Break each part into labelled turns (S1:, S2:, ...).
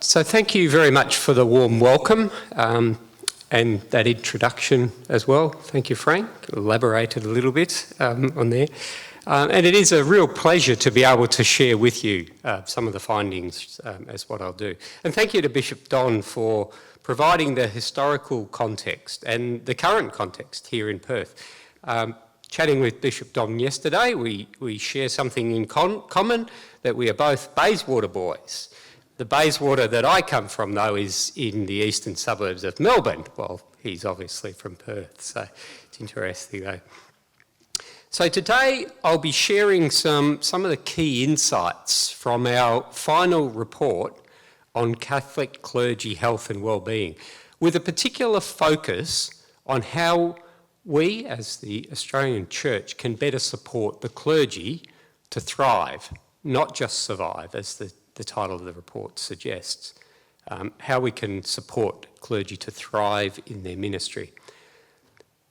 S1: So thank you very much for the warm welcome and that introduction as well. Thank you, Frank. Elaborated a little bit on there. And it is a real pleasure to be able to share with you some of the findings as what I'll do. And thank you to Bishop Don for providing the historical context and the current context here in Perth. Chatting with Bishop Don yesterday, we share something in common, that we are both Bayswater boys. The Bayswater that I come from, though, is in the eastern suburbs of Melbourne. Well, he's obviously from Perth, so it's interesting, though. So today I'll be sharing some of the key insights from our final report on Catholic clergy health and wellbeing, with a particular focus on how we, as the Australian Church, can better support the clergy to thrive, not just survive, as the title of the report suggests, how we can support clergy to thrive in their ministry.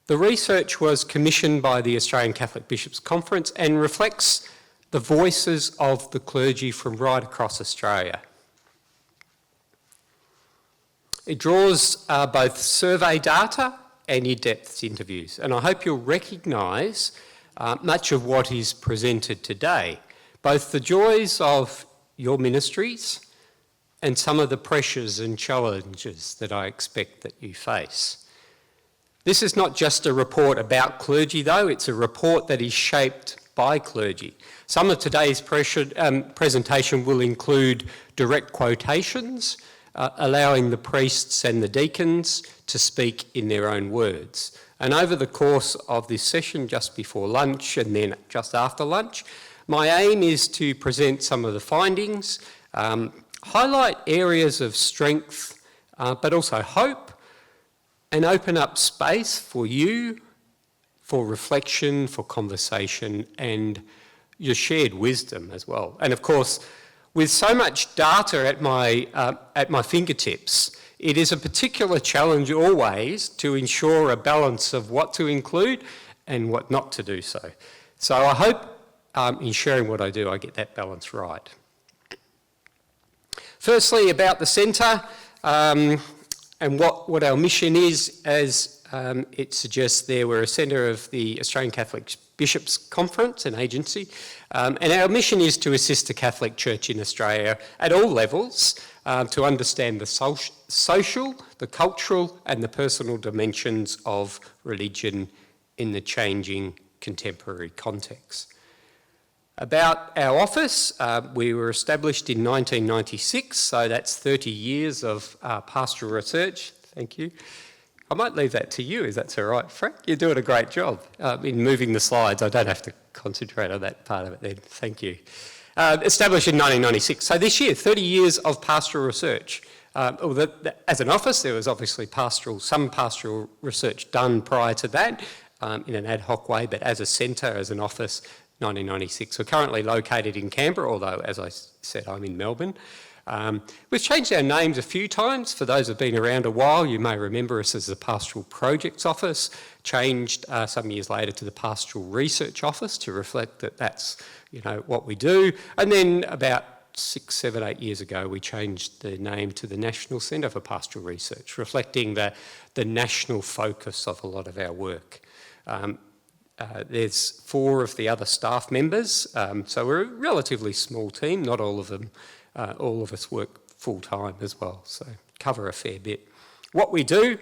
S1: The research was commissioned by the Australian Catholic Bishops' Conference and reflects the voices of the clergy from right across Australia. It draws both survey data and in-depth interviews, and I hope you'll recognise much of what is presented today, both the joys of your ministries and some of the pressures and challenges that I expect that you face. This is not just a report about clergy, though, it's a report that is shaped by clergy. Some of today's presentation will include direct quotations, allowing the priests and the deacons to speak in their own words. And over the course of this session, just before lunch and then just after lunch, my aim is to present some of the findings, highlight areas of strength, but also hope, and open up space for you, for reflection, for conversation, and your shared wisdom as well. And of course, with so much data at my fingertips, it is a particular challenge always to ensure a balance of what to include and what not to do so. So I hope in sharing what I do, I get that balance right. Firstly, about the centre and what our mission is, as it suggests there, we're a centre of the Australian Catholic Bishops' Conference, an agency, and our mission is to assist the Catholic Church in Australia at all levels to understand the social, the cultural and the personal dimensions of religion in the changing contemporary context. About our office, we were established in 1996, so that's 30 years of pastoral research. Thank you. I might leave that to you, if that's all right. Frank, you're doing a great job in moving the slides. I don't have to concentrate on that part of it then. Thank you. Established in 1996. So this year, 30 years of pastoral research. As an office, there was obviously some pastoral research done prior to that in an ad hoc way, but as a centre, as an office, 1996. We're currently located in Canberra, although, as I said, I'm in Melbourne. We've changed our names a few times. For those who've been around a while, you may remember us as the Pastoral Projects Office, changed some years later to the Pastoral Research Office to reflect that that's what we do. And then about 6, 7, 8 years ago, we changed the name to the National Centre for Pastoral Research, reflecting the national focus of a lot of our work. There's 4 of the other staff members, so we're a relatively small team. Not all of them, all of us work full-time as well, so cover a fair bit. What we do,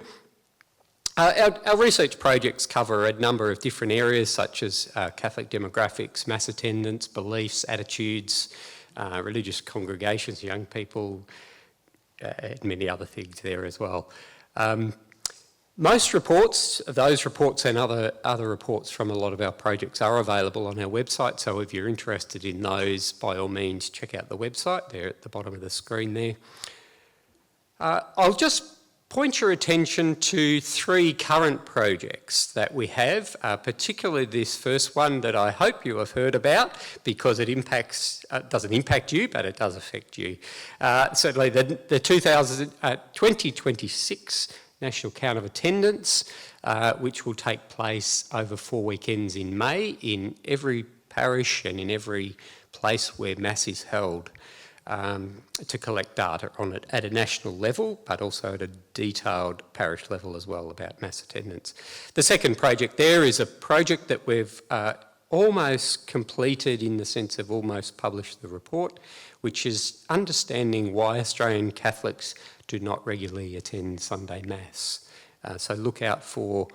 S1: our research projects cover a number of different areas, such as Catholic demographics, mass attendance, beliefs, attitudes, religious congregations, young people, and many other things there as well. Most reports, those reports and other reports from a lot of our projects are available on our website, so if you're interested in those, by all means check out the website, they're at the bottom of the screen there. I'll just point your attention to 3 current projects that we have, particularly this first one that I hope you have heard about, because it doesn't impact you, but it does affect you. Certainly the 2026 National Count of Attendance, which will take place over 4 weekends in May in every parish and in every place where Mass is held. to collect data on it at a national level, but also at a detailed parish level as well about mass attendance. The second project there is a project that we've almost completed in the sense of almost published the report, which is understanding why Australian Catholics do not regularly attend Sunday Mass. So look out for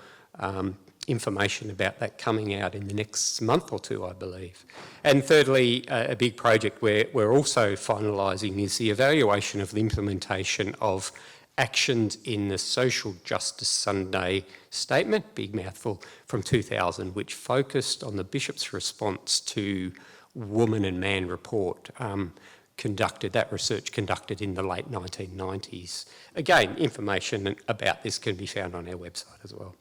S1: information about that coming out in the next month or two, I believe. And thirdly, a big project we're also finalising is the evaluation of the implementation of actions in the Social Justice Sunday Statement, big mouthful, from 2000, which focused on the Bishop's response to Woman and Man report, that research conducted in the late 1990s. Again, information about this can be found on our website as well.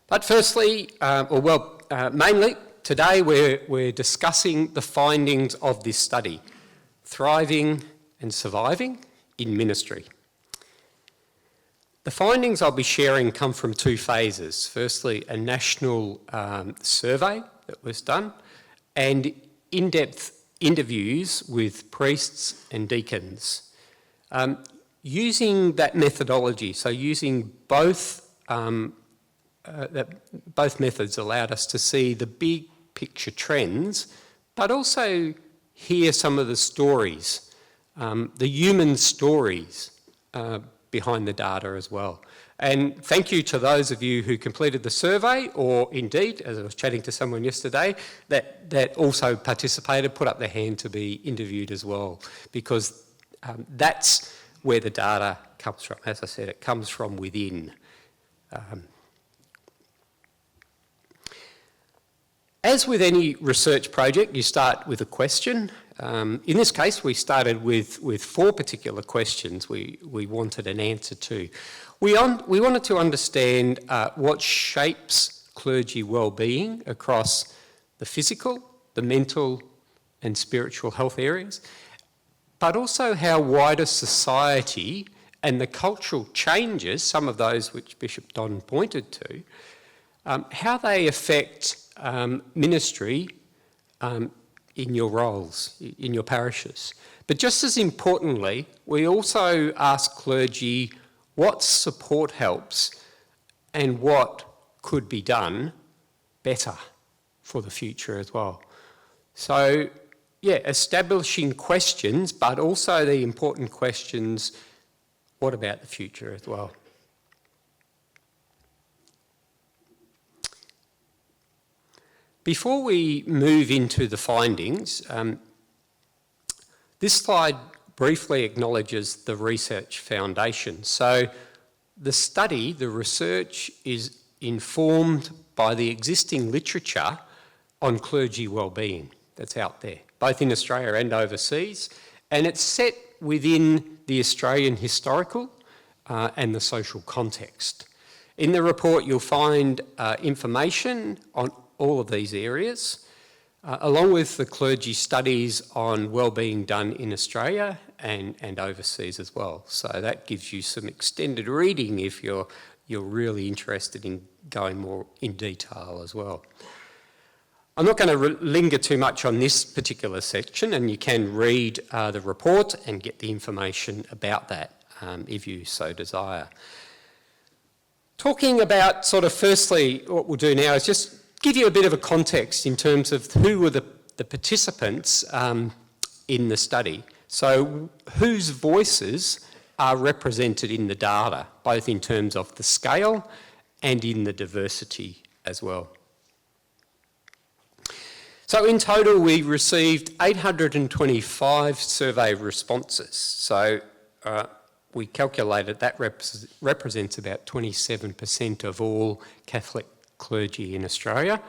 S1: But firstly, mainly, today we're discussing the findings of this study, Thriving and Surviving in Ministry. The findings I'll be sharing come from two phases. Firstly, a national survey that was done and in-depth interviews with priests and deacons. Using that methodology, so using both methods allowed us to see the big picture trends, but also hear some of the stories, the human stories behind the data as well. And thank you to those of you who completed the survey, or indeed, as I was chatting to someone yesterday, that also participated, put up their hand to be interviewed as well, because that's where the data comes from. As I said, it comes from within. As with any research project, you start with a question. In this case, we started with 4 particular questions we wanted an answer to. We wanted to understand what shapes clergy well-being across the physical, the mental and spiritual health areas, but also how wider society and the cultural changes, some of those which Bishop Don pointed to, how they affect ministry in your roles, in your parishes. But just as importantly, we also ask clergy what support helps and what could be done better for the future as well. So, yeah, establishing questions, but also the important questions, what about the future as well? Before we move into the findings, this slide briefly acknowledges the research foundation. So the study, the research, is informed by the existing literature on clergy wellbeing that's out there, both in Australia and overseas, and it's set within the Australian historical and the social context. In the report, you'll find information on all of these areas, along with the clergy studies on wellbeing done in Australia and overseas as well. So that gives you some extended reading if you're really interested in going more in detail as well. I'm not going to linger too much on this particular section, and you can read the report and get the information about that if you so desire. Talking about firstly, what we'll do now is just give you a bit of a context in terms of who were the participants in the study. So whose voices are represented in the data, both in terms of the scale and in the diversity as well. So in total, we received 825 survey responses. So we calculated that represents about 27% of all Catholic clergy in Australia,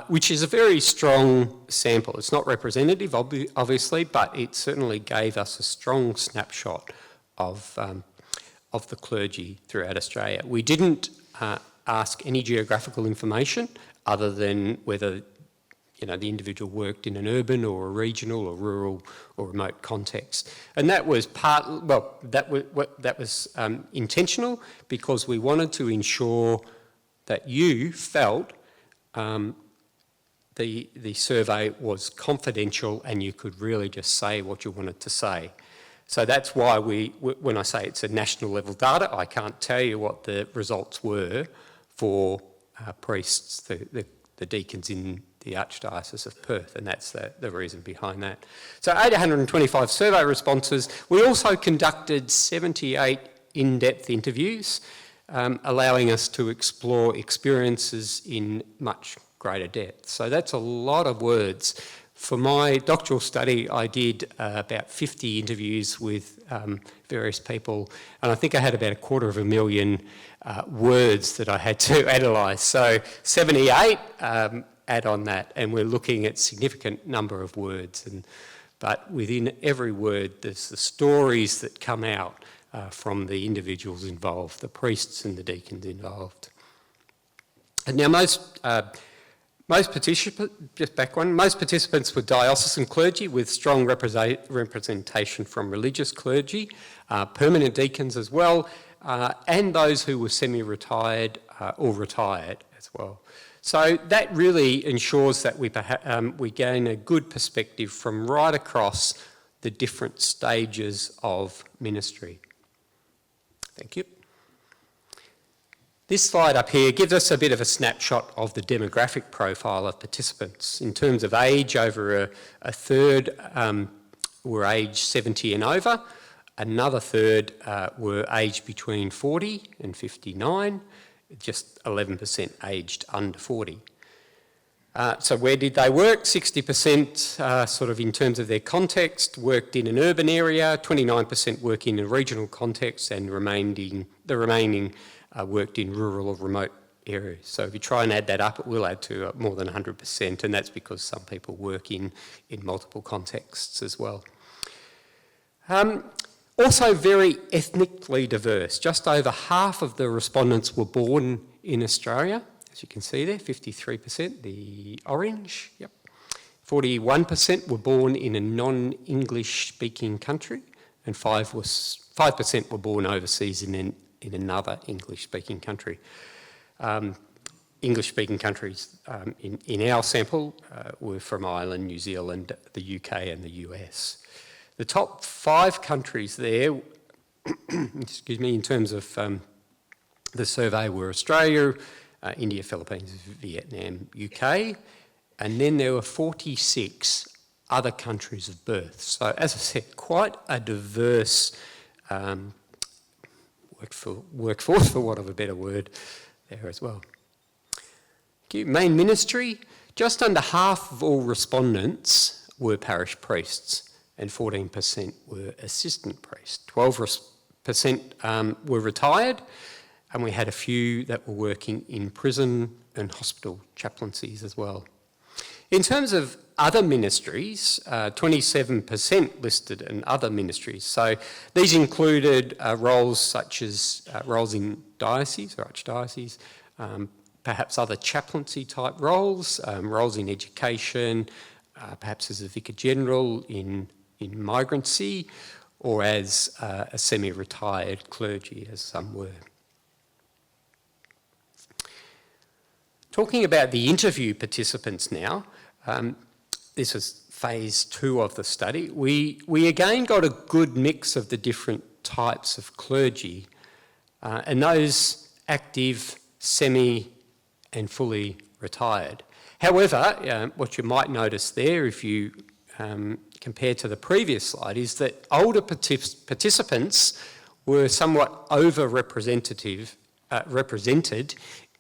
S1: which is a very strong sample. It's not representative, obviously, but it certainly gave us a strong snapshot of the clergy throughout Australia. We didn't ask any geographical information other than whether the individual worked in an urban or a regional or rural or remote context. And that was intentional because we wanted to ensure that you felt the survey was confidential and you could really just say what you wanted to say. So that's why when I say it's a national level data, I can't tell you what the results were for priests, the deacons in the Archdiocese of Perth, and that's the reason behind that. So 825 survey responses. We also conducted 78 in-depth interviews, allowing us to explore experiences in much greater depth. So that's a lot of words. For my doctoral study, I did about 50 interviews with various people, and I think I had about 250,000 words that I had to analyse. So 78 add on that, and we're looking at significant number of words. But within every word, there's the stories that come out from the individuals involved, the priests and the deacons involved. And now most participants were diocesan clergy with strong representation from religious clergy, permanent deacons as well, and those who were semi-retired or retired as well. So that really ensures that we gain a good perspective from right across the different stages of ministry. Thank you. This slide up here gives us a bit of a snapshot of the demographic profile of participants. In terms of age, over a third were aged 70 and over, another third were aged between 40 and 59, just 11% aged under 40. So where did they work? 60% sort of in terms of their context worked in an urban area, 29% work in a regional context, and the remaining worked in rural or remote areas. So if you try and add that up, it will add to more than 100%, and that's because some people work in multiple contexts as well. Also very ethnically diverse. Just over half of the respondents were born in Australia, as you can see there, 53%, the orange, yep. 41% were born in a non-English speaking country, and 5% were born overseas in another English-speaking country. English-speaking countries in our sample were from Ireland, New Zealand, the UK and the US. The top 5 countries there, excuse me, in terms of the survey were Australia, India, Philippines, Vietnam, UK, and then there were 46 other countries of birth. So as I said, quite a diverse workforce, for want of a better word, there as well. Main ministry, just under half of all respondents were parish priests and 14% were assistant priests. 12% were retired, and we had a few that were working in prison and hospital chaplaincies as well. In terms of other ministries, 27% listed in other ministries. So these included roles such as roles in diocese or archdiocese, perhaps other chaplaincy type roles, roles in education, perhaps as a vicar general in migrancy, or as a semi-retired clergy, as some were. Talking about the interview participants now, this was phase 2 of the study. We again got a good mix of the different types of clergy, and those active, semi and fully retired. However, what you might notice there, if you compare to the previous slide, is that older participants were somewhat represented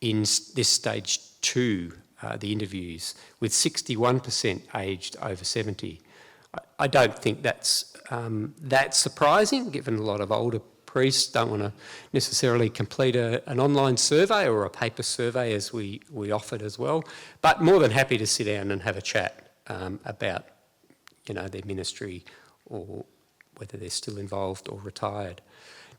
S1: in this stage 2, the interviews, with 61% aged over 70. I don't think that's that surprising, given a lot of older priests don't want to necessarily complete an online survey or a paper survey, as we offered as well, but more than happy to sit down and have a chat about their ministry or whether they're still involved or retired.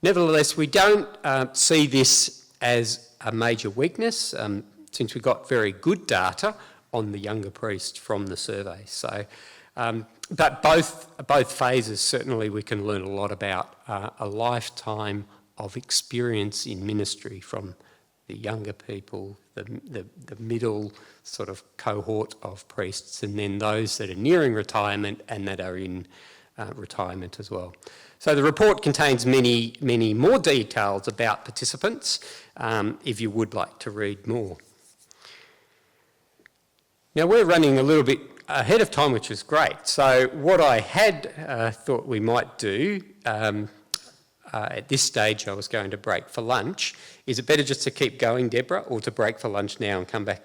S1: Nevertheless, we don't see this as a major weakness, since we got very good data on the younger priests from the survey. So, but both phases, certainly we can learn a lot about a lifetime of experience in ministry from the younger people, the middle sort of cohort of priests, and then those that are nearing retirement and that are in retirement as well. So the report contains many, many more details about participants, if you would like to read more. Now we're running a little bit ahead of time, which is great. So what I had thought we might do, at this stage I was going to break for lunch. Is it better just to keep going, Deborah, or to break for lunch now and come back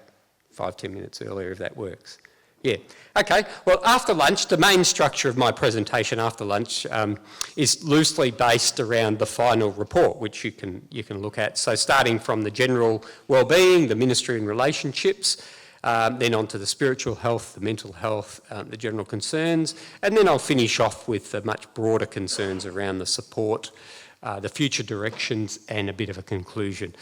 S1: 5-10 minutes earlier, if that works? Yeah. Okay. Well, after lunch, the main structure of my presentation after lunch is loosely based around the final report, which you can look at. So starting from the general well-being, the ministry and relationships, then on to the spiritual health, the mental health, the general concerns, and then I'll finish off with the much broader concerns around the support, the future directions, and a bit of a conclusion.